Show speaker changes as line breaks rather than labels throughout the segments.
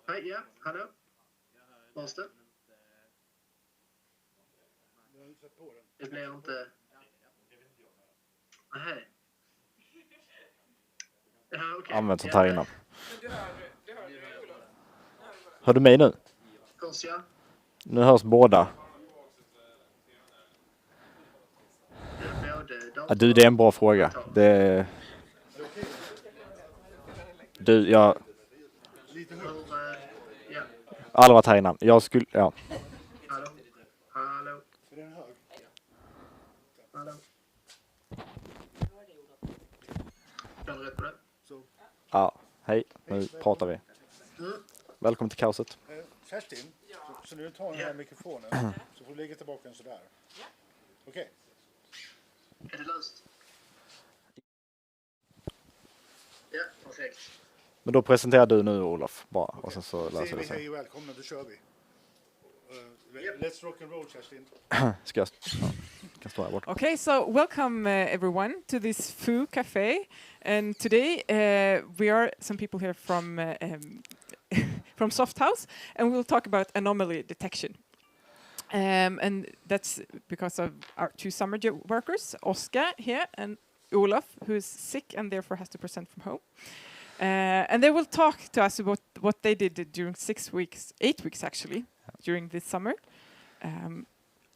Hej, ja, hallå? Hörs det? Det blir inte... Nej. Ja, okej.
Använt sånt här innan. Hör du mig nu?
Hörs jag?
Nu hörs båda. Ja, du, det är en bra fråga. Du, jag... Aldrig varit här innan. Jag skulle... Ja.
Hallå? Hallå? Är den hög? Hallå? Är du rätt på det?
Ja, hej. Nu pratar vi. Välkommen till kaoset.
Kerstin, så nu tar den här mikrofonen så får du lägga tillbaka den sådär. Okej.
Är det löst? Ja, perfekt.
Men då presenterar du nu, Olof, bara. Och sen så löser vi
Hej och välkomna, då kör vi. Let's rock and roll, Kerstin.
Ska jag... Ja, kan stå här borta.
Okay, so welcome everyone to this Foo Café, and today we are some people here from from Softhouse, and we'll talk about anomaly detection. And that's because of our two summer workers, Oskar here and Olof, who is sick and therefore has to present from home. And they will talk to us about what they did during 8 weeks actually, during this summer.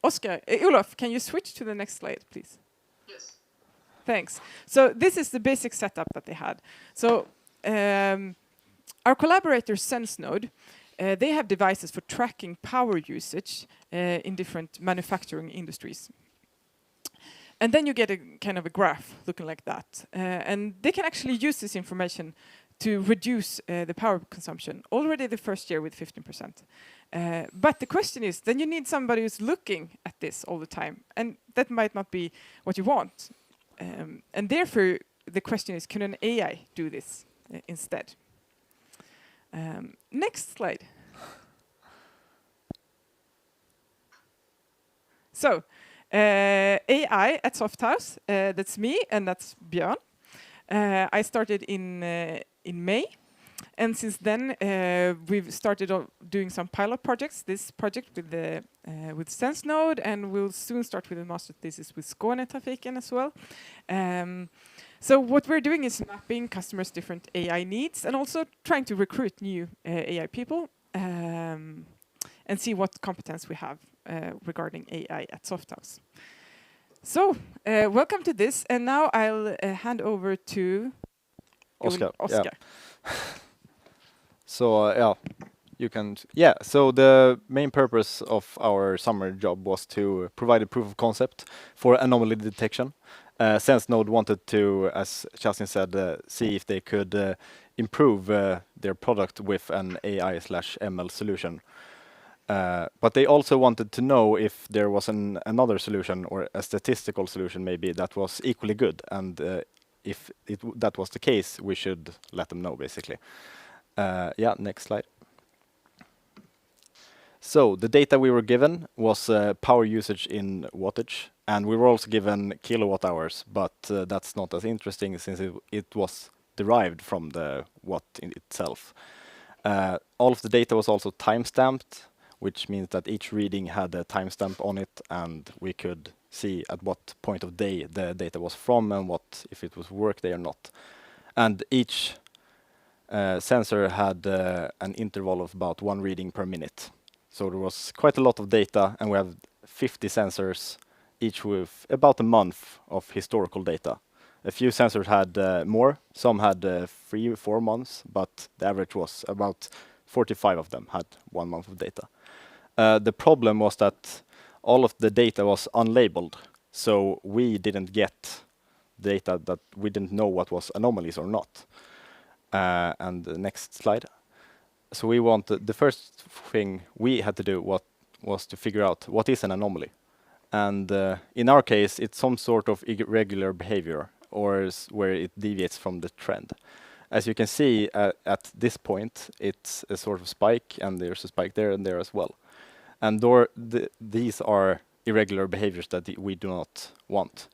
Oskar, Olof, can you switch to the next slide, please?
Yes.
Thanks. So this is the basic setup that they had. So our collaborator SenseNode, they have devices for tracking power usage in different manufacturing industries. And then you get a kind of a graph looking like that. And they can actually use this information to reduce the power consumption already the first year with 15%. But the question is, then you need somebody who's looking at this all the time. And that might not be what you want. And therefore, the question is, can an AI do this instead? Next slide. So, AI at Softhouse, that's me and that's Björn. I started in May, and since then we've started doing some pilot projects. This project with SenseNode, and we'll soon start with a master thesis with Skånetrafiken as well. So what we're doing is mapping customers' different AI needs, and also trying to recruit new AI people and see what competence we have regarding AI at Softhouse. So, welcome to this, and now I'll hand over to
Oskar.
Oskar.
Yeah. So, you can... Yeah, so the main purpose of our summer job was to provide a proof of concept for anomaly detection. SenseNode wanted to, as Kerstin said, see if they could improve their product with an AI/ML solution. But they also wanted to know if there was another solution or a statistical solution maybe that was equally good, and if that was the case, we should let them know, basically. Yeah, next slide. So the data we were given was power usage in wattage, and we were also given kilowatt hours, but that's not as interesting since it was derived from the watt in itself. All of the data was also time-stamped, which means that each reading had a timestamp on it, and we could see at what point of day the data was from and what if it was workday or not. And each sensor had an interval of about 1 reading per minute. So there was quite a lot of data, and we have 50 sensors, each with about a month of historical data. A few sensors had more, some had 3 or 4 months, but the average was about 45 of them had 1 month of data. The problem was that all of the data was unlabeled, so we didn't get data that we didn't know what was anomalies or not. And the next slide. So we wanted, the first thing we had to do was to figure out what is an anomaly. And in our case, it's some sort of irregular behavior, or where it deviates from the trend. As you can see at this point, it's a sort of spike, and there's a spike there and there as well. And these are irregular behaviors that we do not want.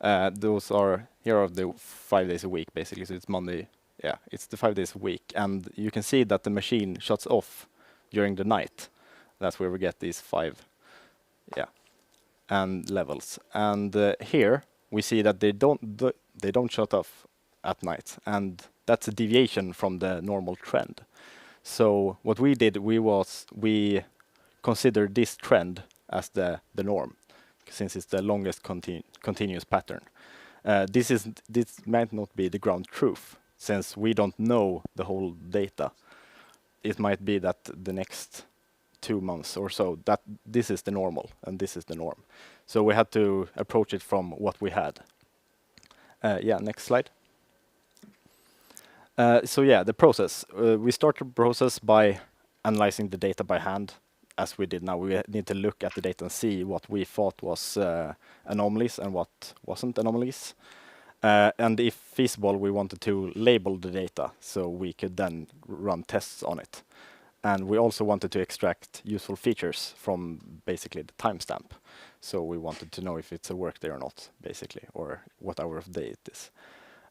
Those are, here are the 5 days a week, basically, so it's Monday, yeah, it's the 5 days a week, and you can see that the machine shuts off during the night. That's where we get these 5, yeah, and levels. And here we see that they don't shut off at night, and that's a deviation from the normal trend. So what we did, we considered this trend as the norm, since it's the longest continuous pattern. This might not be the ground truth, since we don't know the whole data. It might be that the next 2 months or so, that this is the normal and this is the norm. So we had to approach it from what we had. Yeah, next slide. So yeah, the process. We start the process by analyzing the data by hand, as we did now. We need to look at the data and see what we thought was anomalies and what wasn't anomalies. And if feasible, we wanted to label the data so we could then run tests on it. And we also wanted to extract useful features from basically the timestamp. So we wanted to know if it's a work day or not, basically, or what hour of day it is.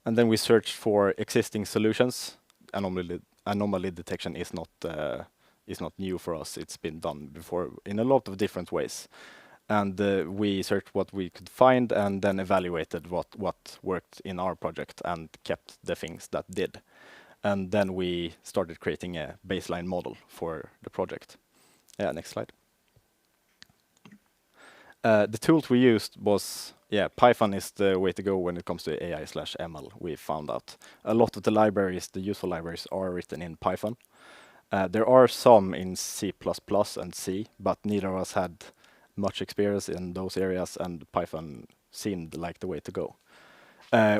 And then we searched for existing solutions. Anomaly detection is not new for us. It's been done before in a lot of different ways. And we searched what we could find and then evaluated what worked in our project and kept the things that did. And then we started creating a baseline model for the project. Yeah, next slide. The tools we used was, Python is the way to go when it comes to AI/ML, we found out. A lot of the libraries, the useful libraries, are written in Python. There are some in C++ and C, but neither of us had much experience in those areas, and Python seemed like the way to go.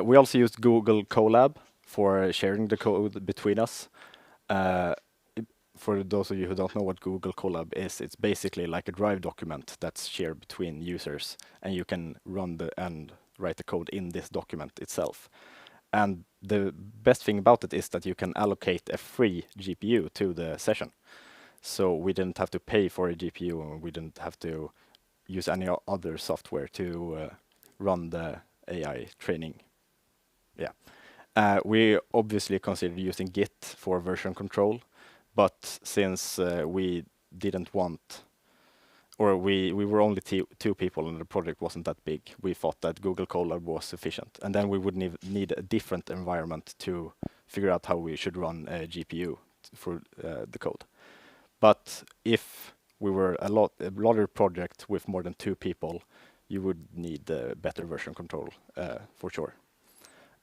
We also used Google Colab for sharing the code between us. For those of you who don't know what Google Colab is, it's basically like a Drive document that's shared between users, and you can run and write the code in this document itself. And the best thing about it is that you can allocate a free GPU to the session. So we didn't have to pay for a GPU, and we didn't have to use any other software to run the AI training. Yeah. We obviously considered using Git for version control, but since we didn't want, or we were only 2 people and the project wasn't that big, we thought that Google Colab was sufficient. And then we would need a different environment to figure out how we should run a GPU for the code. But if we were a larger project with more than 2 people, you would need better version control for sure.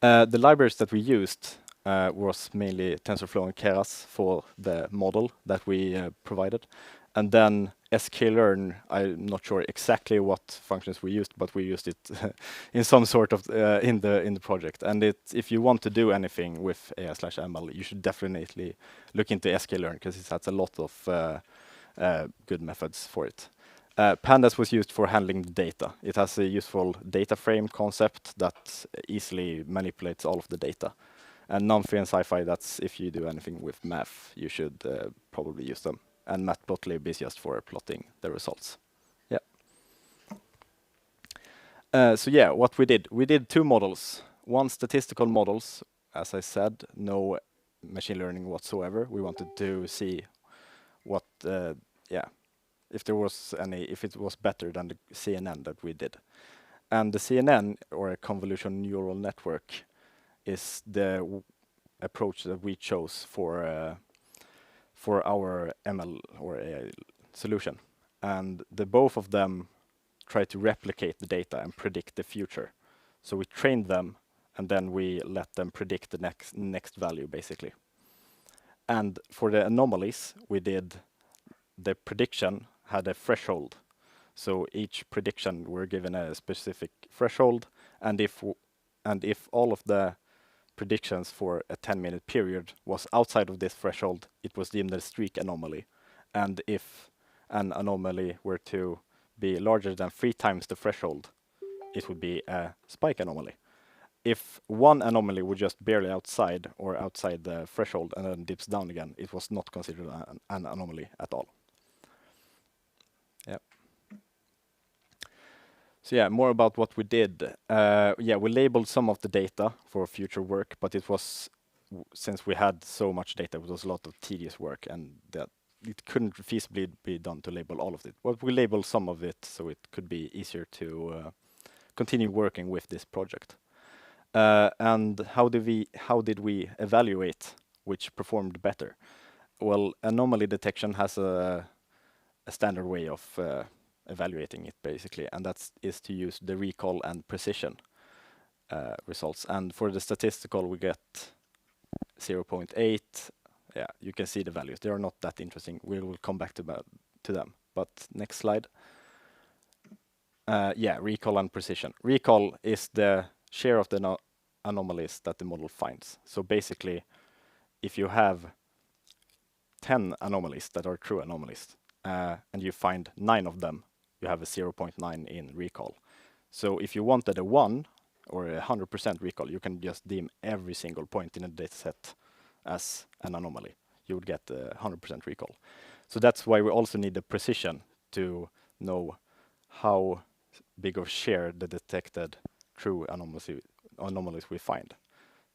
The libraries that we used was mainly TensorFlow and Keras for the model that we provided. And then sklearn, I'm not sure exactly what functions we used, but we used it in some sort of in the project. And if you want to do anything with AI/ML, you should definitely look into sklearn, because it has a lot of good methods for it. Pandas was used for handling the data. It has a useful data frame concept that easily manipulates all of the data. And NumPy and SciPy, that's if you do anything with math, you should probably use them. And Matplotlib is just for plotting the results. Yeah. So yeah, what we did 2 models. One statistical models, as I said, no machine learning whatsoever. We wanted to see what, if it was better than the CNN that we did. And the CNN, or a convolutional neural network, is the approach that we chose for our ML or AI solution. And both of them try to replicate the data and predict the future. So we trained them, and then we let them predict the next value, basically. And for the anomalies, we did the prediction had a threshold. So each prediction were given a specific threshold, and if all of the predictions for a 10-minute period was outside of this threshold, it was deemed a streak anomaly. And if an anomaly were to be larger than 3 times the threshold, it would be a spike anomaly. If one anomaly was just barely outside the threshold and then dips down again, it was not considered an anomaly at all. Yeah. So yeah, more about what we did. We labeled some of the data for future work, but it was since we had so much data, it was a lot of tedious work, and that it couldn't feasibly be done to label all of it. But we labeled some of it so it could be easier to continue working with this project. And how did we evaluate which performed better? Well, anomaly detection has a standard way of evaluating it, basically, and that is to use the recall and precision results. And for the statistical, we get 0.8. Yeah, you can see the values. They are not that interesting. We will come back to them. But next slide. Yeah, recall and precision. Recall is the share of the anomalies that the model finds. So basically, if you have 10 anomalies that are true anomalies, and you find 9 of them, you have a 0.9 in recall. So if you wanted a 1 or 100% recall, you can just deem every single point in a dataset as an anomaly. You would get 100% recall. So that's why we also need the precision to know how big of share the detected true anomalies we find.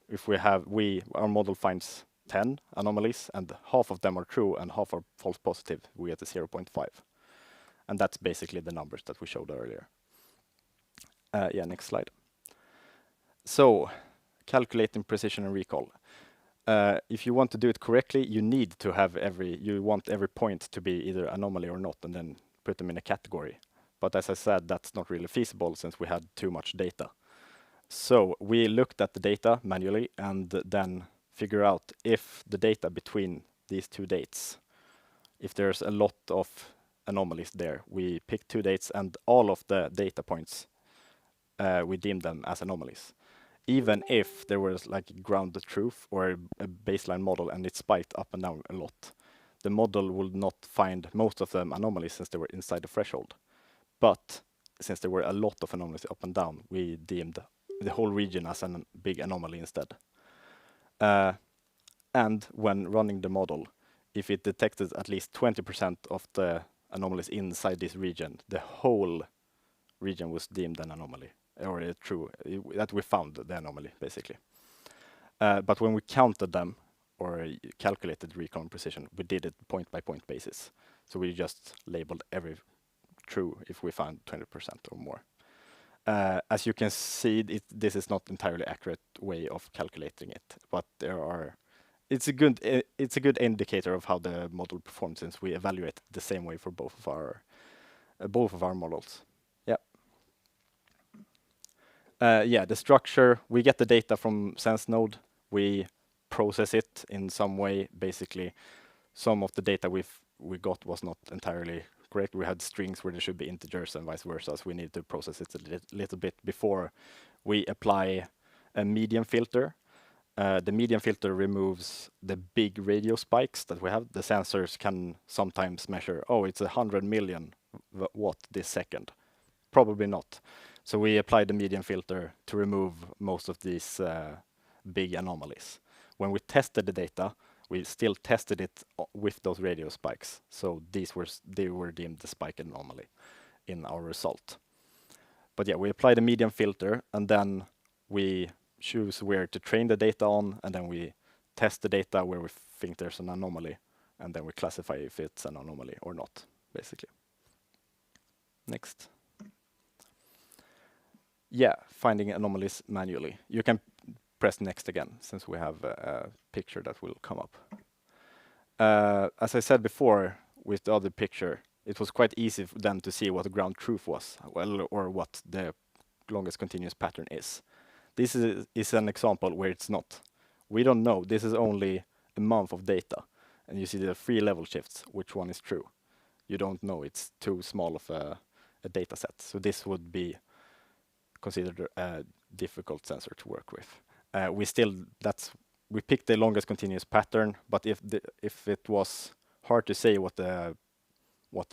If our model finds 10 anomalies and half of them are true and half are false positive, we get a 0.5. And that's basically the numbers that we showed earlier. Yeah, next slide. So, calculating precision and recall. If you want to do it correctly, you need to have you want every point to be either anomaly or not, and then put them in a category. But as I said, that's not really feasible since we had too much data. So we looked at the data manually and then figure out if the data between these two dates, if there's a lot of anomalies there. We picked 2 dates and all of the data points, we deemed them as anomalies. Even if there was like ground truth or a baseline model and it spiked up and down a lot, the model would not find most of them anomalies since they were inside the threshold. But since there were a lot of anomalies up and down, we deemed the whole region as a big anomaly instead. And when running the model, if it detected at least 20% of the anomalies inside this region, the whole region was deemed an anomaly, or that we found the anomaly, basically. But when we counted them, or calculated recall and precision, we did it point-by-point basis. So we just labeled every true if we found 20% or more. As you can see, this is not entirely accurate way of calculating it, but it's a good indicator of how the model performs since we evaluate the same way for both of our models. Yeah. Yeah, the structure, we get the data from SenseNode, we process it in some way. Basically, some of the data we got was not entirely correct. We had strings where there should be integers and vice versa, so we need to process it a little bit before we apply a median filter. The median filter removes the big radio spikes that we have. The sensors can sometimes measure, oh, it's 100 million watt this second. Probably not. So we apply the median filter to remove most of these big anomalies. When we tested the data, we still tested it with those radio spikes. So they were deemed the spike anomaly in our result. But yeah, we apply the median filter and then we choose where to train the data on, and then we test the data where we think there's an anomaly, and then we classify if it's an anomaly or not, basically. Next. Yeah, finding anomalies manually. You can press next again, since we have a picture that will come up. As I said before, with the other picture, it was quite easy then to see what the ground truth was, or what the longest continuous pattern is. This is an example where it's not. We don't know. This is only a month of data. And you see the 3 level shifts, which one is true. You don't know. It's too small of a data set. So this would be considered a difficult sensor to work with. We picked the longest continuous pattern, but if it was hard to say what the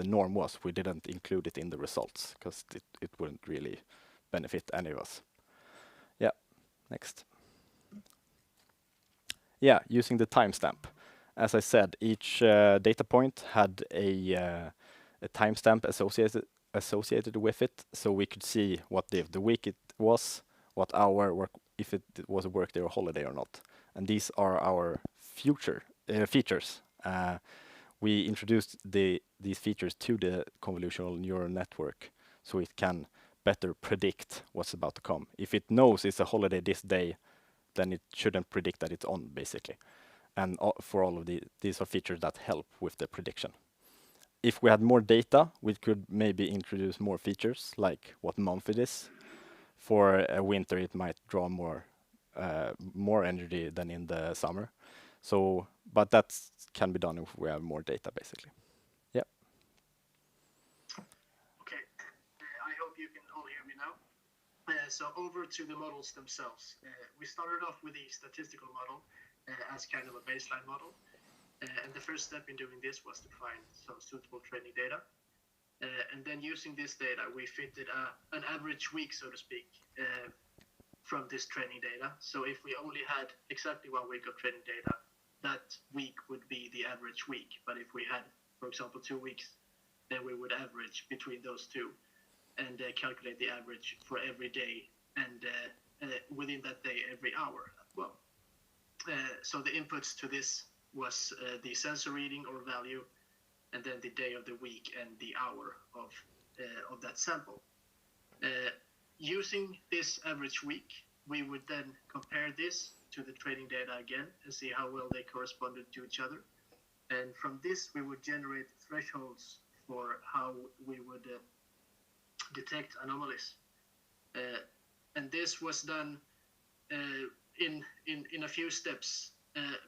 norm was, we didn't include it in the results because it wouldn't really benefit any of us. Yeah, next. Yeah, using the timestamp. As I said, each data point had a timestamp associated with it, so we could see what day of the week it was, what hour, if it was a workday or holiday or not. and these are our future features. We introduced these features to the convolutional neural network so it can better predict what's about to come. If it knows it's a holiday this day, then it shouldn't predict that it's on, basically. And for all of these are features that help with the prediction. If we had more data, we could maybe introduce more features, like what month it is. For a winter, it might draw more energy than in the summer. So, but that can be done if we have more data, basically. Yeah.
Okay, I hope you can all hear me now. So over to the models themselves. We started off with the statistical model as kind of a baseline model. And the first step in doing this was to find some suitable training data. And then using this data, we fitted an average week, so to speak, from this training data. So if we only had exactly 1 week of training data, that week would be the average week. But if we had, for example, 2 weeks, then we would average between those two and calculate the average for every day and within that day, every hour as well. So the inputs to this was the sensor reading or value, and then the day of the week and the hour of that sample. Using this average week, we would then compare this to the training data again and see how well they corresponded to each other. And from this, we would generate thresholds for how we would detect anomalies. And this was done in a few steps,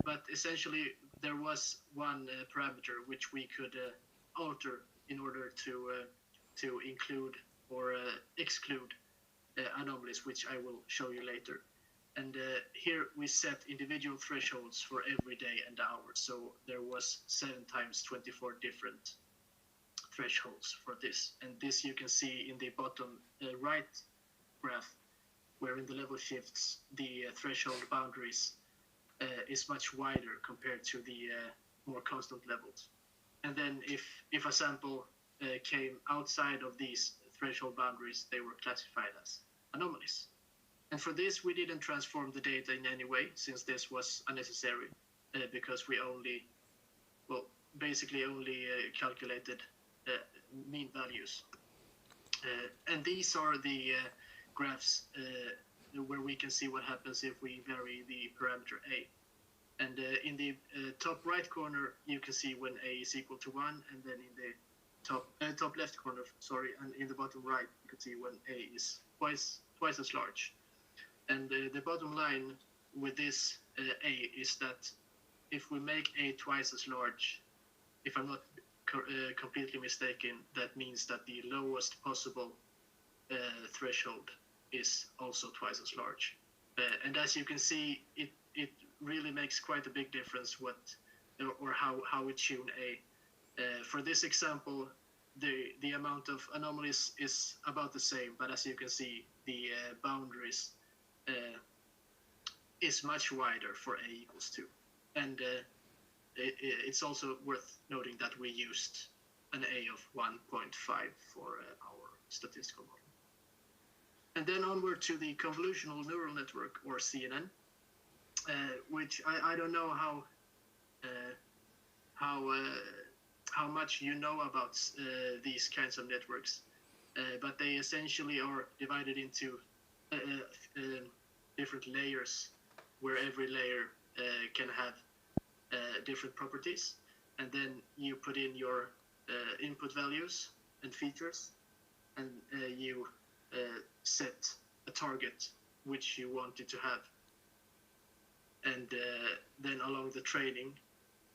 but essentially there was one parameter which we could alter in order to include or exclude anomalies, which I will show you later. And here we set individual thresholds for every day and hour. So there was 7 times 24 different thresholds for this. And this you can see in the bottom right graph, where in the level shifts, the threshold boundaries is much wider compared to the more constant levels. And then if a sample came outside of these threshold boundaries, they were classified as anomalies. And for this, we didn't transform the data in any way, since this was unnecessary, because we basically only calculated mean values. And these are the graphs where we can see what happens if we vary the parameter A. And in the top right corner, you can see when A is equal to 1, and then in the top left corner, and in the bottom right, you can see when A is twice as large. And the bottom line with this A is that if we make A twice as large, if I'm not completely mistaken, that means that the lowest possible threshold is also twice as large. And as you can see, it really makes quite a big difference how we tune A. For this example, the amount of anomalies is about the same, but as you can see, the boundaries is much wider for A equals 2. And it's also worth noting that we used an A of 1.5 for our statistical model. And then onward to the convolutional neural network, or CNN, which I don't know how much you know about these kinds of networks, but they essentially are divided into different layers, where every layer can have different properties, and then you put in your input values and features, and you set a target which you want it to have, and then along the training,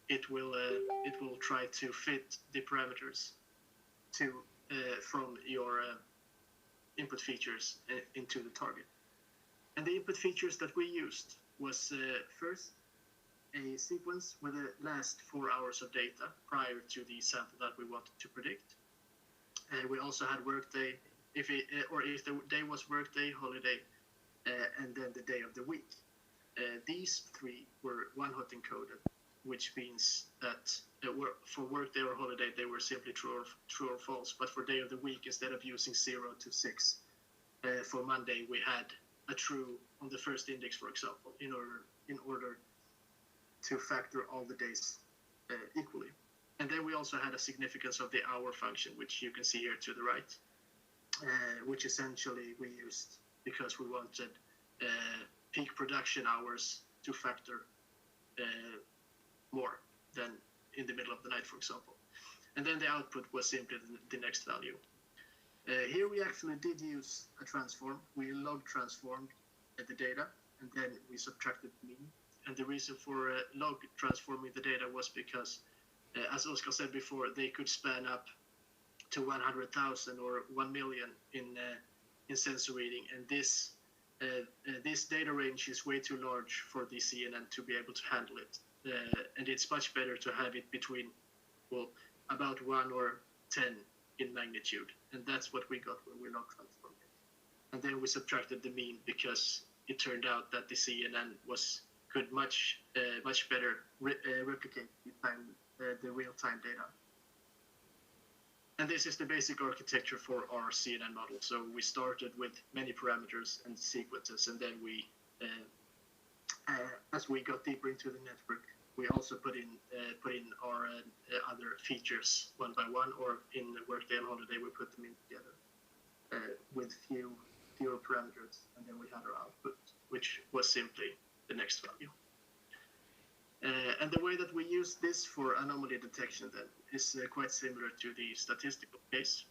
it will try to fit the parameters from your input features into the target. And the input features that we used was first a sequence with the last 4 hours of data prior to the sample that we wanted to predict. We also had workday, if the day was workday, holiday, and then the day of the week. These 3 were one-hot encoded, which means that for workday or holiday, they were simply true or false. But for day of the week, instead of using 0 to 6, for Monday, we had a true on the first index, for example, in order to factor all the days equally. And then we also had a significance of the hour function, which you can see here to the right, which essentially we used because we wanted peak production hours to factor more than in the middle of the night, for example. And then the output was simply the next value. Here we actually did use a transform. We log transformed the data, and then we subtracted the mean. And the reason for log transforming the data was because, as Oskar said before, they could span up to 100,000 or 1 million in sensor reading, and this data range is way too large for the CNN to be able to handle it. And it's much better to have it between, well, about 1 or 10 in magnitude, and that's what we got when we log transformed it. And then we subtracted the mean because it turned out that the CNN could much better replicate the real-time data. And this is the basic architecture for our CNN model. So we started with many parameters and sequences, and then we, as we got deeper into the network, we also put in our other features one by one, or in Workday and Holiday, we put them in together with fewer parameters, and then we had our output, which was simply the next value. And the way that we use this for anomaly detection then is quite similar to the statistical case.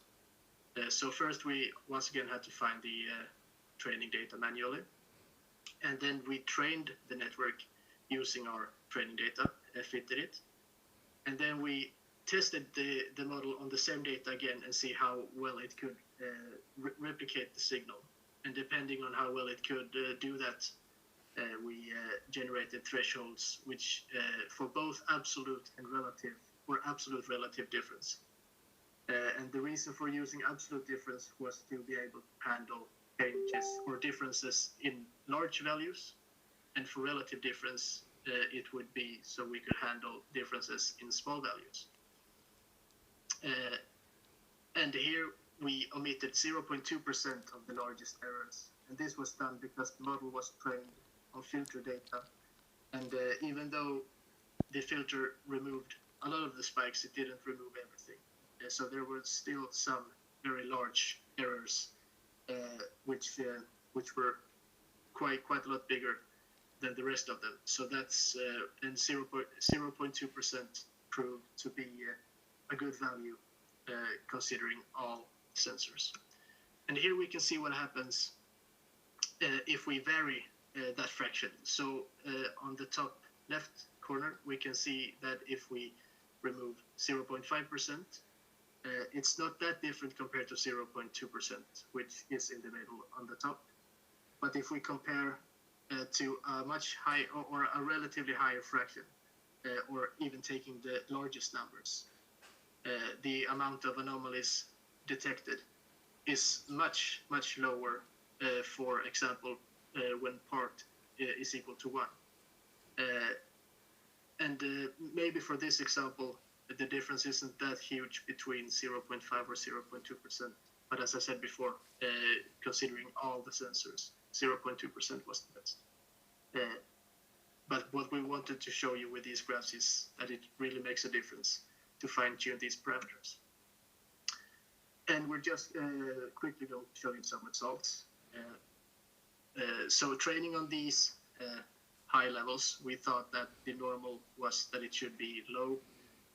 So first we once again had to find the training data manually, and then we trained the network using our training data, fitted it, and then we tested the model on the same data again and see how well it could replicate the signal. And depending on how well it could do that, we generated thresholds which for both absolute and relative, or absolute relative difference. And the reason for using absolute difference was to be able to handle changes or differences in large values, and for relative difference, it would be so we could handle differences in small values. And here we omitted 0.2% of the largest errors. And this was done because the model was trained on filter data. And even though the filter removed a lot of the spikes, it didn't remove everything. So there were still some very large errors, which were quite a lot bigger than the rest of them. So that's and 0.2% proved to be a good value considering all sensors. And here we can see what happens if we vary that fraction. So on the top left corner, we can see that if we remove 0.5%, it's not that different compared to 0.2%, which is in the middle on the top. But if we compare to a much higher or a relatively higher fraction, or even taking the largest numbers, the amount of anomalies detected is much lower. For example, when part is equal to 1. And maybe for this example, the difference isn't that huge between 0.5 or 0.2%. But as I said before, considering all the sensors, 0.2% was the best. But what we wanted to show you with these graphs is that it really makes a difference to fine-tune these parameters. And we're just quickly going to show you some results. So training on these high levels, we thought that the normal was that it should be low,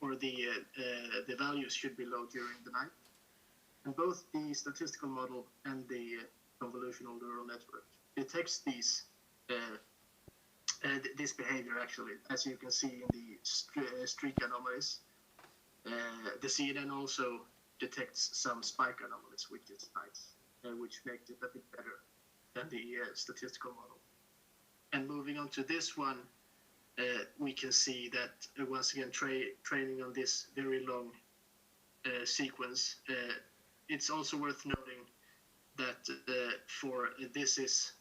or the values should be low during the night. And both the statistical model and the convolutional neural network detects these this behavior actually, as you can see in the streak anomalies. The CNN also detects some spike anomalies, which is nice, which makes it a bit better than the statistical model. And moving on to this one, we can see that once again, training on this very long sequence, it's also worth noting that for this is,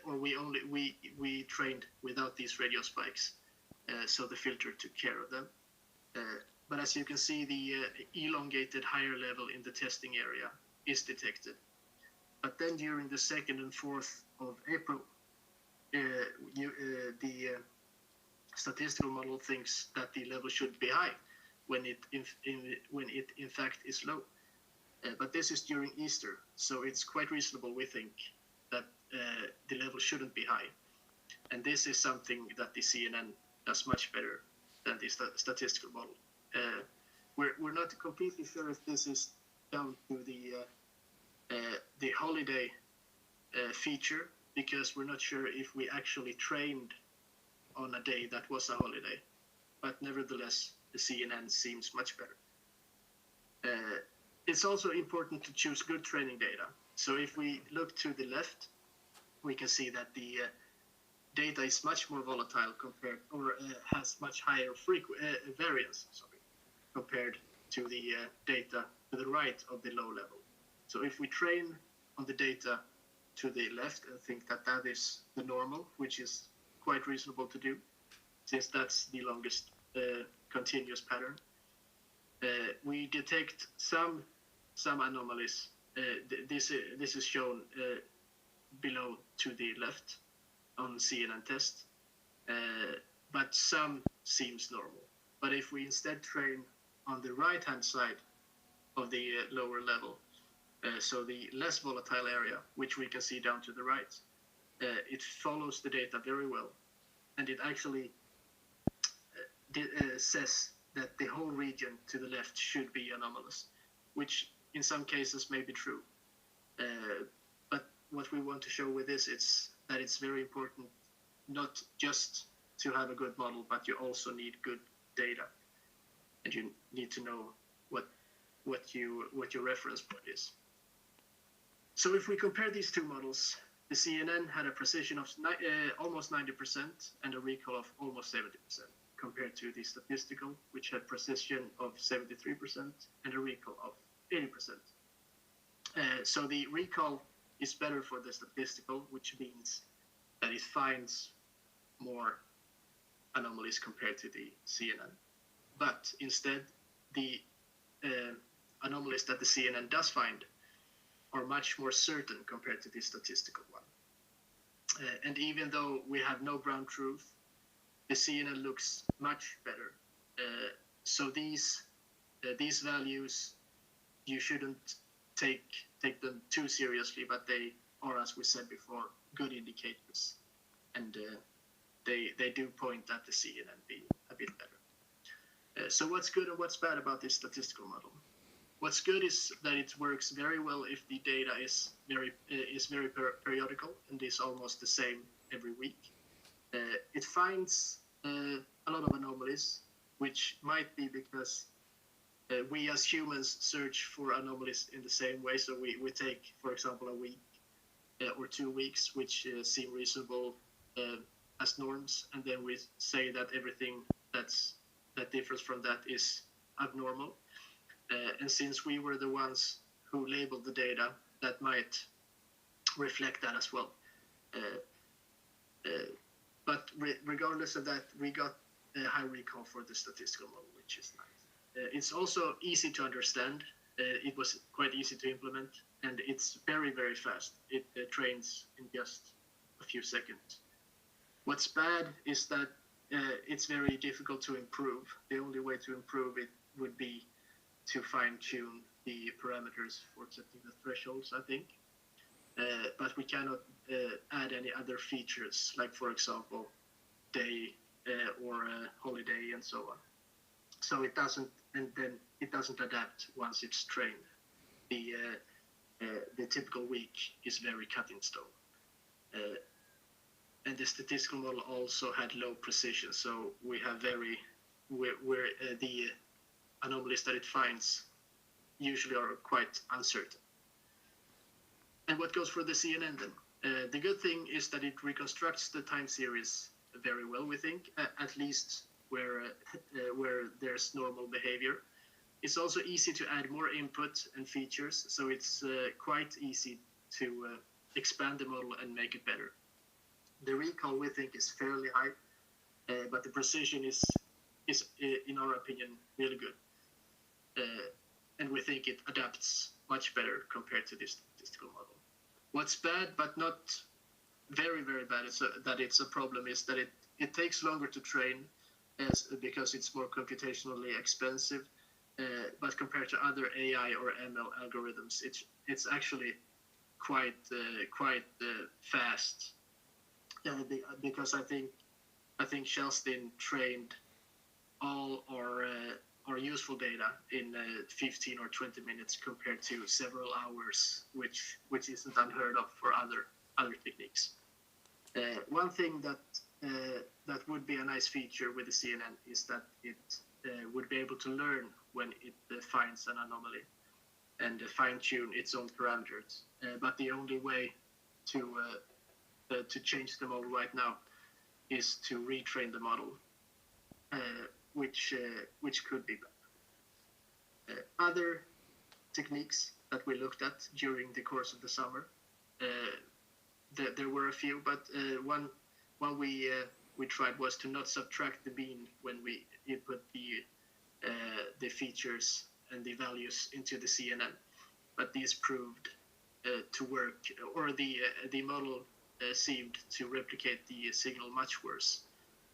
or we trained without these radio spikes, so the filter took care of them. But as you can see, the elongated higher level in the testing area is detected. But then during the 2nd and 4th of April, the statistical model thinks that the level should be high when it in fact is low. But this is during Easter, so it's quite reasonable, we think, that the level shouldn't be high. And this is something that the CNN does much better than the statistical model. We're not completely sure if this is down to the holiday feature, because we're not sure if we actually trained on a day that was a holiday. But nevertheless, the CNN seems much better. It's also important to choose good training data. So if we look to the left, we can see that the data is much more volatile compared, or has much higher variance, compared to the data to the right of the low level. So if we train on the data to the left and think that that is the normal, which is quite reasonable to do, since that's the longest continuous pattern, we detect some anomalies. This is shown below to the left on CNN test, but some seems normal. But if we instead train on the right-hand side of the lower level, so the less volatile area, which we can see down to the right, it follows the data very well, and it actually says that the whole region to the left should be anomalous, which in some cases may be true. But what we want to show with this is that it's very important not just to have a good model, but you also need good data, and you need to know what your reference point is. So if we compare these two models, the CNN had a precision of almost 90% and a recall of almost 70%, compared to the statistical, which had precision of 73% and a recall of 80%. So the recall is better for the statistical, which means that it finds more anomalies compared to the CNN. But instead, the anomalies that the CNN does find are much more certain compared to the statistical one. And even though we have no ground truth, the CNN looks much better. So these values, you shouldn't take them too seriously, but they are, as we said before, good indicators, and they do point at the CNN being a bit better. So what's good and what's bad about this statistical model? What's good is that it works very well if the data is very periodical and is almost the same every week. It finds a lot of anomalies, which might be because we as humans search for anomalies in the same way. So we take, for example, a week or 2 weeks, which seem reasonable as norms, and then we say that everything that differs from that is abnormal. And since we were the ones who labeled the data, that might reflect that as well. But regardless of that, we got a high recall for the statistical model, which is nice. It's also easy to understand. It was quite easy to implement, and it's very, very fast. It trains in just a few seconds. What's bad is that it's very difficult to improve. The only way to improve it would be to fine-tune the parameters for setting the thresholds, I think. But we cannot add any other features, like, for example, day or holiday and so on. So it doesn't, and then it doesn't adapt once it's trained. The typical week is very cut in stone. And the statistical model also had low precision, so we have where the anomalies that it finds usually are quite uncertain. And what goes for the CNN then? The good thing is that it reconstructs the time series very well, we think, at least where there's normal behavior. It's also easy to add more input and features, so it's quite easy to expand the model and make it better. The recall, we think, is fairly high, but the precision is, in our opinion, really good. And we think it adapts much better compared to the statistical model. What's bad, but not very, very bad, that it's a problem, is that it takes longer to train because it's more computationally expensive. But compared to other AI or ML algorithms, it's actually quite fast. Because I think Kerstin trained all our useful data in 15 or 20 minutes compared to several hours, which isn't unheard of for other techniques. One thing that would be a nice feature with the CNN is that it would be able to learn when it finds an anomaly and fine-tune its own parameters. But the only way to change the model right now is to retrain the model, which could be bad. Other techniques that we looked at during the course of the summer, there were a few, but one we tried was to not subtract the mean when we input the features and the values into the CNN, but these proved to work, or the model seemed to replicate the signal much worse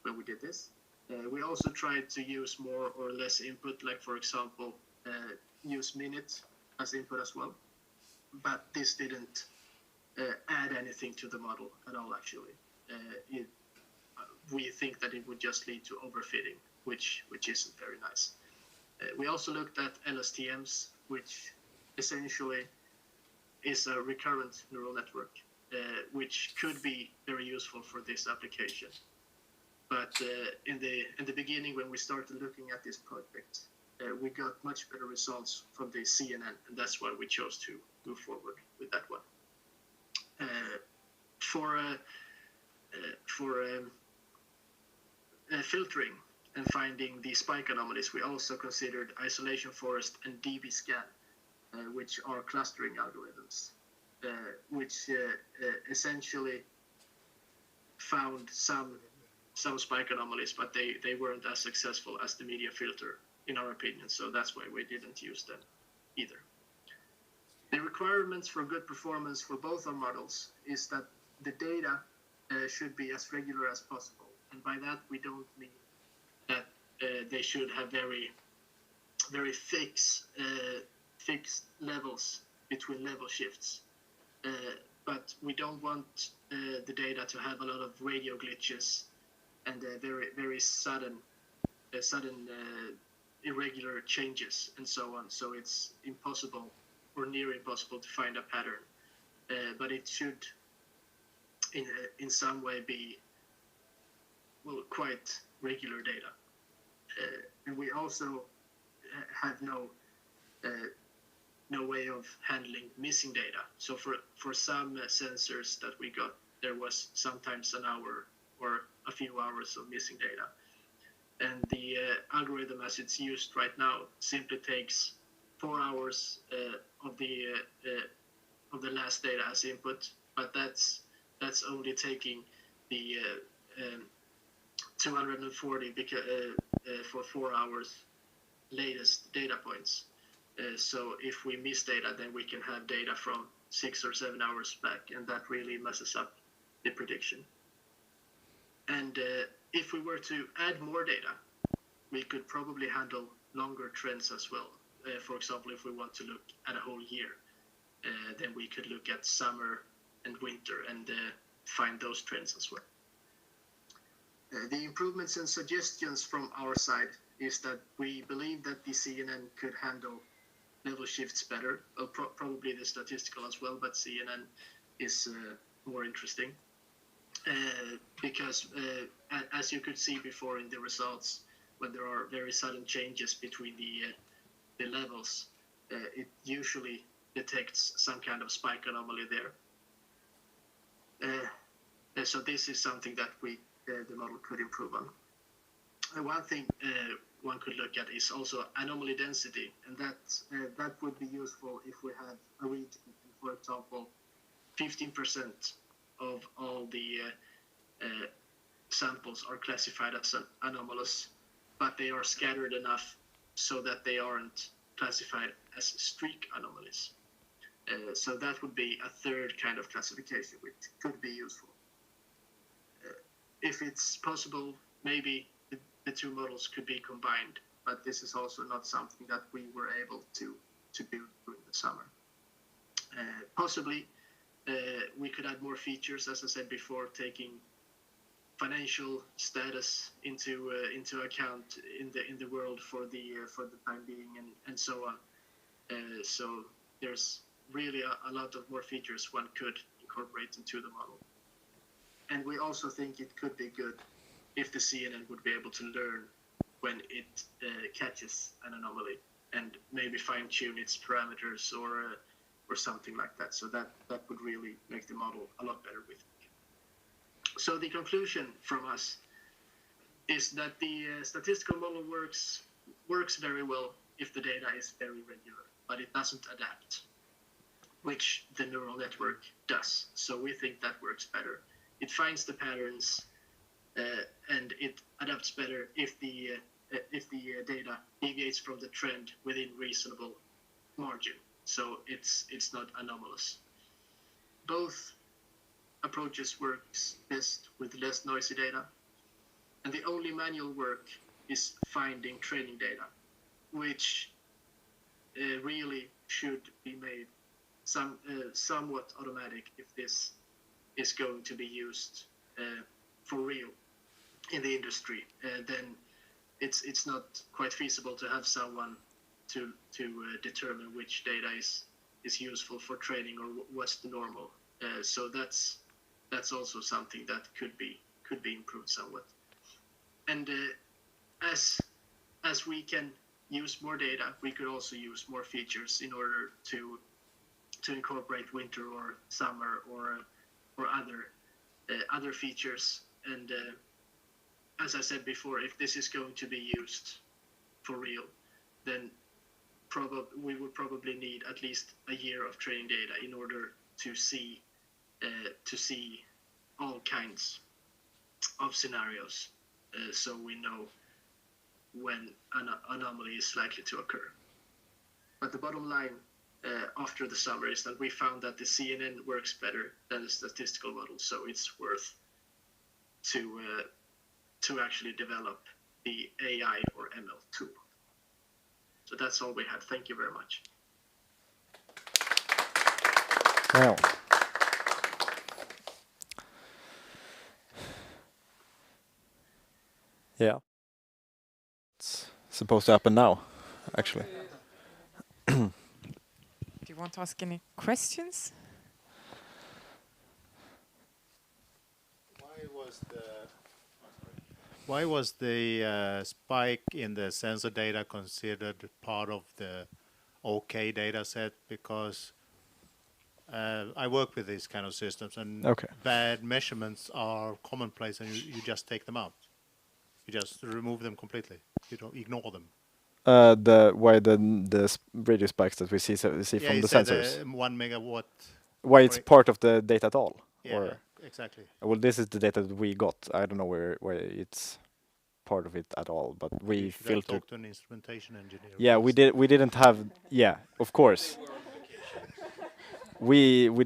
when we did this. We also tried to use more or less input, like for example, use minutes as input as well, but this didn't add anything to the model at all, actually. We think that it would just lead to overfitting, which isn't very nice. We also looked at LSTMs, which essentially is a recurrent neural network, which could be very useful for this application. But in the beginning, when we started looking at this project, we got much better results from the CNN, and that's why we chose to move forward with that one. For filtering and finding the spike anomalies, we also considered isolation forest and dbScan, which are clustering algorithms, which essentially found some spike anomalies, but they weren't as successful as the media filter, in our opinion, so that's why we didn't use them either. The requirements for good performance for both our models is that the data should be as regular as possible, and by that we don't mean that they should have very fixed levels between level shifts, but we don't want the data to have a lot of radio glitches and very sudden irregular changes and so on. So it's impossible or near impossible to find a pattern, but it should in some way be quite regular data. And we also have no way of handling missing data. So for some sensors that we got, there was sometimes an hour or a few hours of missing data. And the algorithm as it's used right now simply takes 4 hours of the last data as input, but that's only taking the 240 for 4 hours latest data points. So if we miss data, then we can have data from 6 or 7 hours back, and that really messes up the prediction. And if we were to add more data, we could probably handle longer trends as well. For example, if we want to look at a whole year, then we could look at summer and winter and find those trends as well. The improvements and suggestions from our side is that we believe that the CNN could handle level shifts better, probably the statistical as well, but CNN is more interesting. Because as you could see before in the results, when there are very sudden changes between the levels, it usually detects some kind of spike anomaly there. So this is something that the model could improve on. One thing one could look at is also anomaly density, and that would be useful if we had a region, for example, 15% of all the samples are classified as anomalous, but they are scattered enough so that they aren't classified as streak anomalies. So that would be a third kind of classification which could be useful. If it's possible, maybe the two models could be combined, but this is also not something that we were able to do during the summer. Possibly, we could add more features, as I said before, taking financial status into account in the world for the time being, and so on. So there's really a lot of more features one could incorporate into the model. And we also think it could be good if the CNN would be able to learn when it catches an anomaly and maybe fine-tune its parameters or something like that. So that would really make the model a lot better, we think. So the conclusion from us is that the statistical model works very well if the data is very regular, but it doesn't adapt, which the neural network does. So we think that works better. It finds the patterns and it adapts better if the data deviates from the trend within reasonable margin. So it's not anomalous. Both approaches works best with less noisy data, and the only manual work is finding training data, which really should be made somewhat automatic if this is going to be used for real in the industry. Then it's not quite feasible to have someone to determine which data is useful for training or what's the normal. So that's also something that could be improved somewhat. And as we can use more data, we could also use more features in order to incorporate winter or summer or other features. And as I said before, if this is going to be used for real, then we would probably need at least a year of training data in order to see all kinds of scenarios, so we know when an anomaly is likely to occur. But the bottom line after the summer is that we found that the CNN works better than the statistical model, so it's worth to actually develop the AI or ML tool. So that's all we had. Thank you very much.
Wow. Yeah. It's supposed to happen now, actually.
Do you want to ask any questions?
Why was the spike in the sensor data considered part of the OK data set? Because I work with these kind of systems, and bad measurements are commonplace, and you just take them out. You just remove them completely. You don't ignore them.
The radio spikes that we see from the sensors.
The 1 megawatt.
Why it's part of the data at all?
Yeah,
or,
exactly.
Well, this is the data that we got. I don't know where it's part of it at all, but we filtered.
Talk to an instrumentation engineer.
Yeah, we didn't have. Yeah, of course. we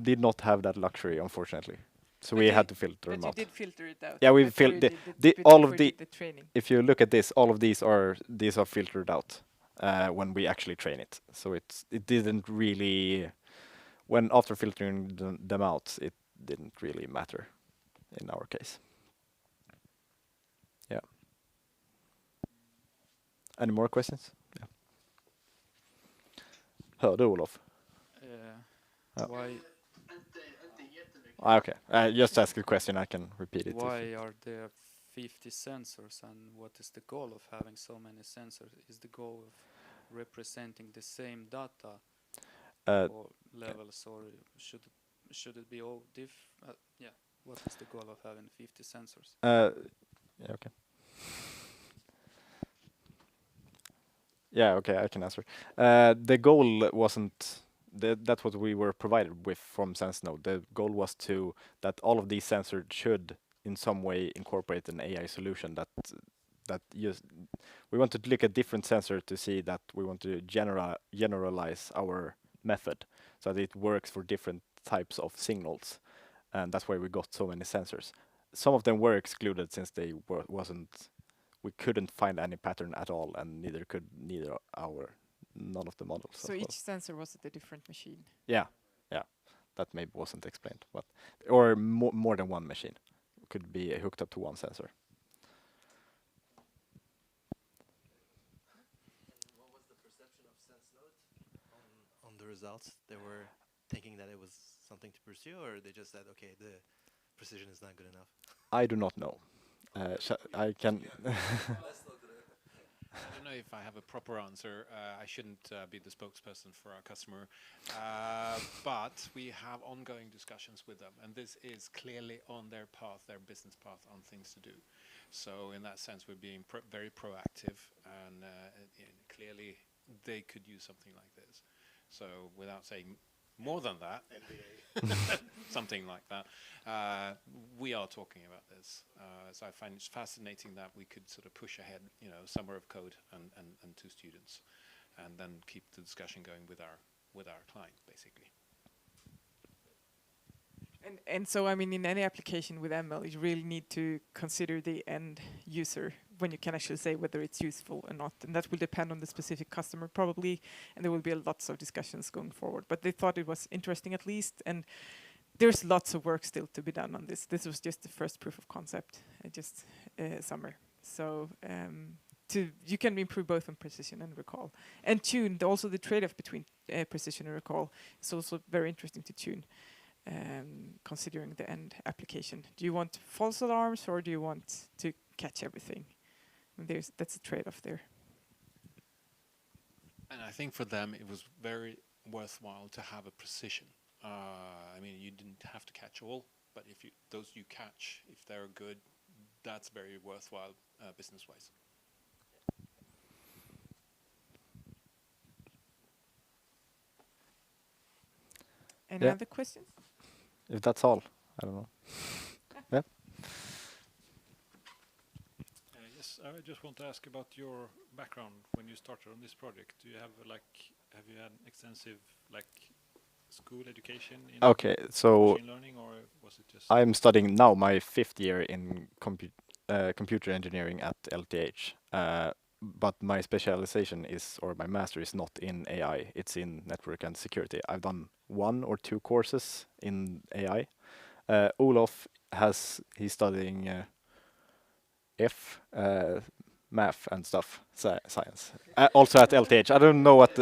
did not have that luxury, unfortunately. So we had to filter them out.
But you did filter it out.
Yeah, we filtered all of the
training.
If you look at this, all of these are filtered out when we actually train it. So it didn't really, when after filtering them out, it didn't really matter in our case. Yeah. Any more questions? Yeah. Hörde Olof?
Why?
Okay, just ask a question. I can repeat it.
Why are there 50 sensors, and what is the goal of having so many sensors? Is the goal of representing the same data or levels, or should it be all yeah? What is the goal of having 50 sensors?
Yeah, okay. Yeah, okay, I can answer. The goal wasn't. That's what we were provided with from SenseNode. The goal was that all of these sensors should, in some way, incorporate an AI solution we want to look at different sensors to see that we want to generalize our method. so that it works for different types of signals, and that's why we got so many sensors. Some of them were excluded since they we couldn't find any pattern at all, and none of the models.
So each sensor was at a different machine.
Yeah, that maybe wasn't explained, but or more than one machine could be hooked up to one sensor.
What was the perception of SenseNode on the results? They were thinking that it was something to pursue, or they just said, okay, the precision is not good enough?
I do not know. I can.
I don't know if I have a proper answer. I shouldn't be the spokesperson for our customer, but we have ongoing discussions with them, and this is clearly on their path, their business path, on things to do. So in that sense, we're being very proactive, and clearly they could use something like this. So without saying more than that, something like that, we are talking about this. So I find it fascinating that we could sort of push ahead, summer of code and 2 students, and then keep the discussion going with our client, basically.
And so, I mean, in any application with ML, you really need to consider the end user when you can actually say whether it's useful or not. And that will depend on the specific customer probably, and there will be lots of discussions going forward. But they thought it was interesting at least, and there's lots of work still to be done on this. This was just the first proof of concept, just summer. So you can improve both on precision and recall. And tune, also the trade-off between precision and recall is also very interesting to tune. Considering the end application. Do you want false alarms or do you want to catch everything? That's a trade-off there.
And I think for them it was very worthwhile to have a precision. I mean, you didn't have to catch all, but if those you catch, if they're good, that's very worthwhile business-wise.
Any other questions?
If that's all, I don't know. Yeah.
Yes, I just want to ask about your background when you started on this project. Do you have have you had extensive school education in machine learning, or was it just?
I'm studying now my 5th year in computer engineering at LTH. But my specialization or my master is not in AI, it's in network and security. I've done 1 or 2 courses in AI. Olof he's studying math and stuff, science. Also at LTH. I don't know what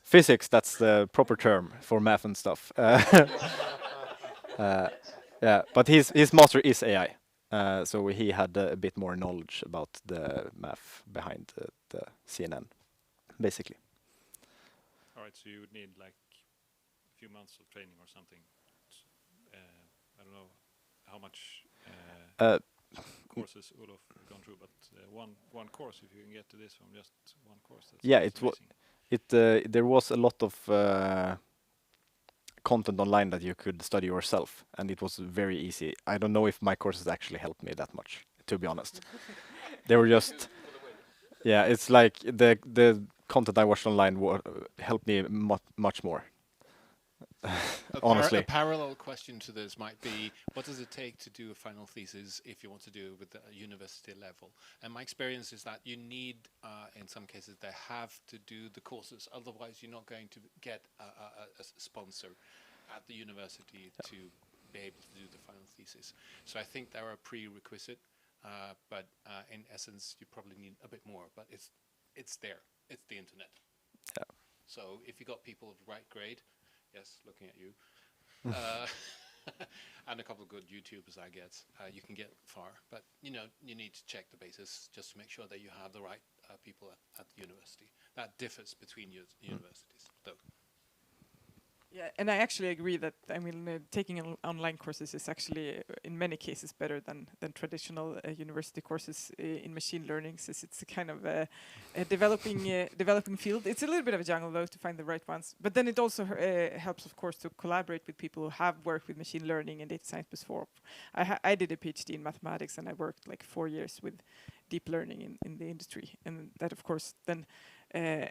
physics, that's the proper term for math and stuff. But his master is AI. So he had a bit more knowledge about the math behind the CNN, basically.
All right, so you would need a few months of training or something. I don't know how much courses Olof have gone through, but one course, if you can get to this from just one course.
There was a lot of content online that you could study yourself, and it was very easy. I don't know if my courses actually helped me that much, to be honest. They were just, it's like the content I watched online helped me much more. Honestly.
A parallel question to this might be, what does it take to do a final thesis if you want to do it with a university level? And my experience is that you need, in some cases, they have to do the courses. Otherwise, you're not going to get a sponsor at the university to be able to do the final thesis. So I think there are a prerequisite, but in essence, you probably need a bit more. But it's there. It's the internet.
Yeah.
So if you got people of the right grade, yes, looking at you, and a couple of good YouTubers, I guess, you can get far. But you need to check the basis just to make sure that you have the right people at the university. That differs between universities, though.
Yeah, and I actually agree that taking online courses is actually in many cases better than traditional university courses in machine learning, since it's a kind of a developing field. It's a little bit of a jungle though to find the right ones, but then it also helps, of course, to collaborate with people who have worked with machine learning and data science before. I did a PhD in mathematics, and I worked 4 years with deep learning in the industry, and that of course then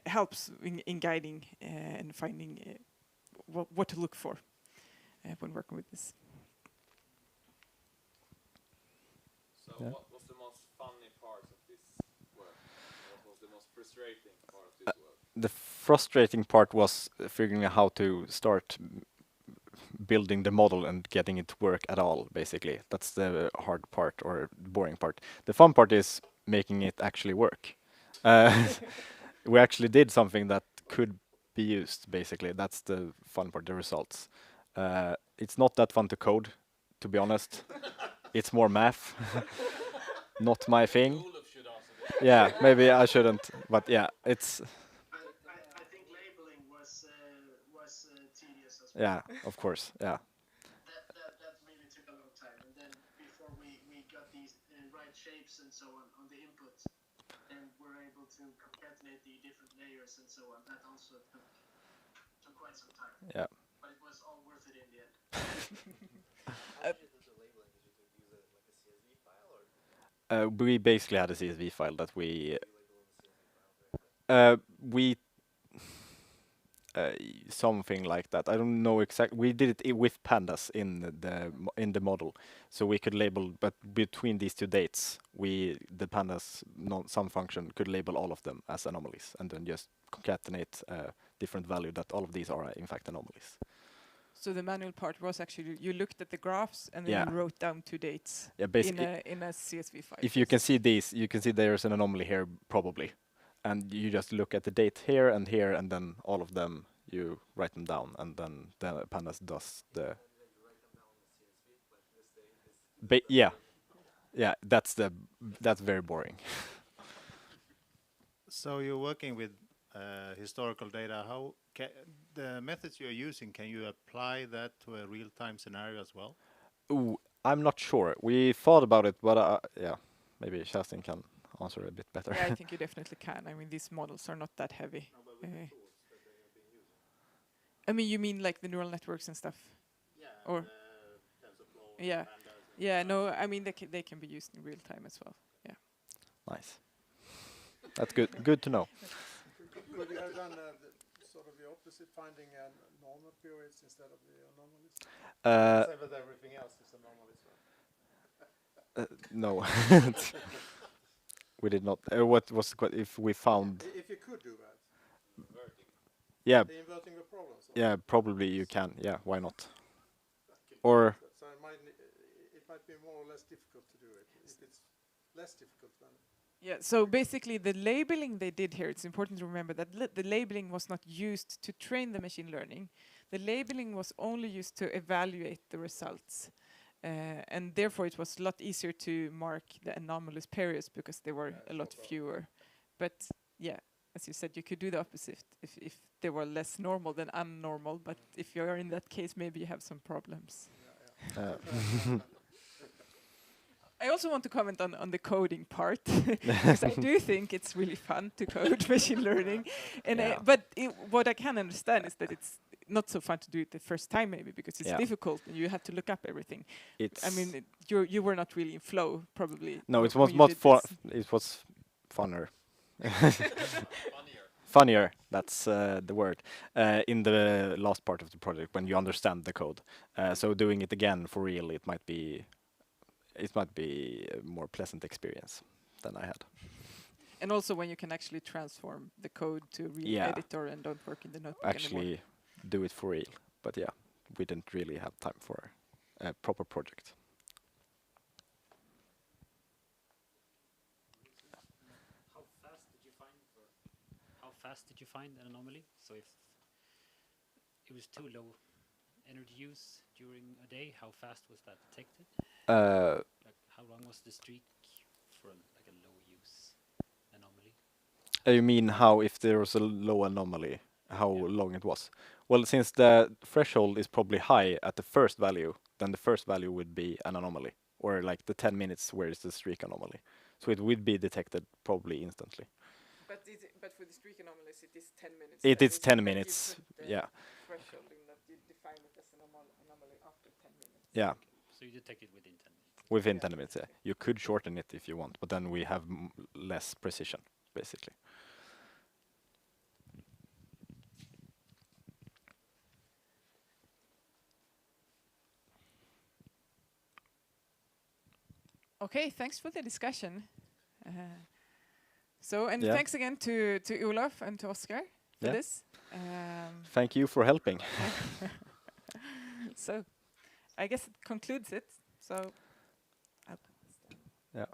helps in guiding and finding what to look for when working with this.
So
Yeah.
what was the most funny part of this work? What was the most frustrating part of this work?
The frustrating part was figuring out how to start building the model and getting it to work at all, basically. That's the hard part or boring part. The fun part is making it actually work. We actually did something that could be used, basically. That's the fun part, the results. It's not that fun to code, to be honest. It's more math. Not my thing.
Olof should answer this.
Yeah, maybe I shouldn't, but yeah, it's
I think labeling was tedious as well.
yeah, of course, yeah.
That really took a long time. And then before we got these right shapes and so on the input, and we're able to concatenate the different layers and so on, that also took quite some time.
Yeah.
But it was all worth it in the end.
How did you do the labeling? Did you use it like a CSV file or
We basically had a CSV file that we
you label in the CSV file directly?
something like that. I don't know exactly. We did it with Pandas in the model, so we could label. But between these two dates, the Pandas some function could label all of them as anomalies, and then just concatenate a different value that all of these are in fact anomalies.
So the manual part was actually you looked at the graphs and then
Yeah.
you wrote down 2 dates
Yeah, basically.
in a CSV file.
If you can see these, you can see there's an anomaly here probably, and you just look at the date here, and then all of them you write them down, and then the Pandas does the.
And then you write them down in the CSV, like this date is.
Yeah, yeah, that's very boring.
So you're working with historical data. How the methods you're using, can you apply that to a real-time scenario as well?
Ooh, I'm not sure. We thought about it, but yeah, maybe Kerstin can answer a bit better.
Yeah, I think you definitely can. I mean, these models are not that heavy. I mean, you mean like the neural networks and stuff?
Yeah.
Or-
TensorFlow.
Yeah.
Pandas.
Yeah, no, I mean, they can be used in real time as well. Yeah.
Nice. That's good. Good to know.
Could you have done sort of the opposite, finding normal periods instead of the anomalies? Say that everything else is anomalies, right?
No, we did not. What was the if we found?
If you could do that,
Yeah,
inverting the problems.
yeah, probably you can. Yeah, why not? Or
So it might be more or less difficult to do it. If it's less difficult, then
Yeah, so basically the labeling they did here, it's important to remember that the labeling was not used to train the machine learning. The labeling was only used to evaluate the results. And therefore it was a lot easier to mark the anomalous periods because there were a lot fewer. But yeah, as you said, you could do the opposite if they were less normal than unnormal. But if you're in that case, maybe you have some problems. I also want to comment on the coding part because I do think it's really fun to code machine learning, and
Yeah.
what I can understand is that it's not so fun to do it the first time, maybe because it's
Yeah.
difficult and you have to look up everything.
it's.
I mean, you were not really in flow, probably.
no, it
when
was
you
not
did
fun.
this.
It was funner.
Funnier.
Funnier. That's the word. In the last part of the project, when you understand the code, so doing it again for real, it might be a more pleasant experience than I had.
And also when you can actually transform the code to a real
Yeah.
editor and don't work in the notebook anymore.
Actually, do it for real. But yeah, we didn't really have time for a proper project.
How fast did you find an anomaly? So if it was too low energy use during a day, how fast was that detected? Like how long was the streak for like a low use anomaly?
You mean how if there was a low anomaly, how long it was? Well, since the threshold is probably high at the first value, then the first value would be an anomaly, or like the 10 minutes where is the streak anomaly. So it would be detected probably instantly.
But for the streak anomalies, it is 10 minutes.
It
that
is
is
10
that you
minutes,
put the
yeah.
Threshold in that you define it as an anomaly after 10 minutes.
Yeah,
So you detect it within 10 minutes.
within 10 minutes. Yeah. You could shorten it if you want, but then we have less precision, basically.
Okay, thanks for the discussion. So, and
Yeah.
thanks again to Olof and to Oskar for
Yeah.
this.
Thank you for helping.
So, I guess it concludes it. So,
Yeah.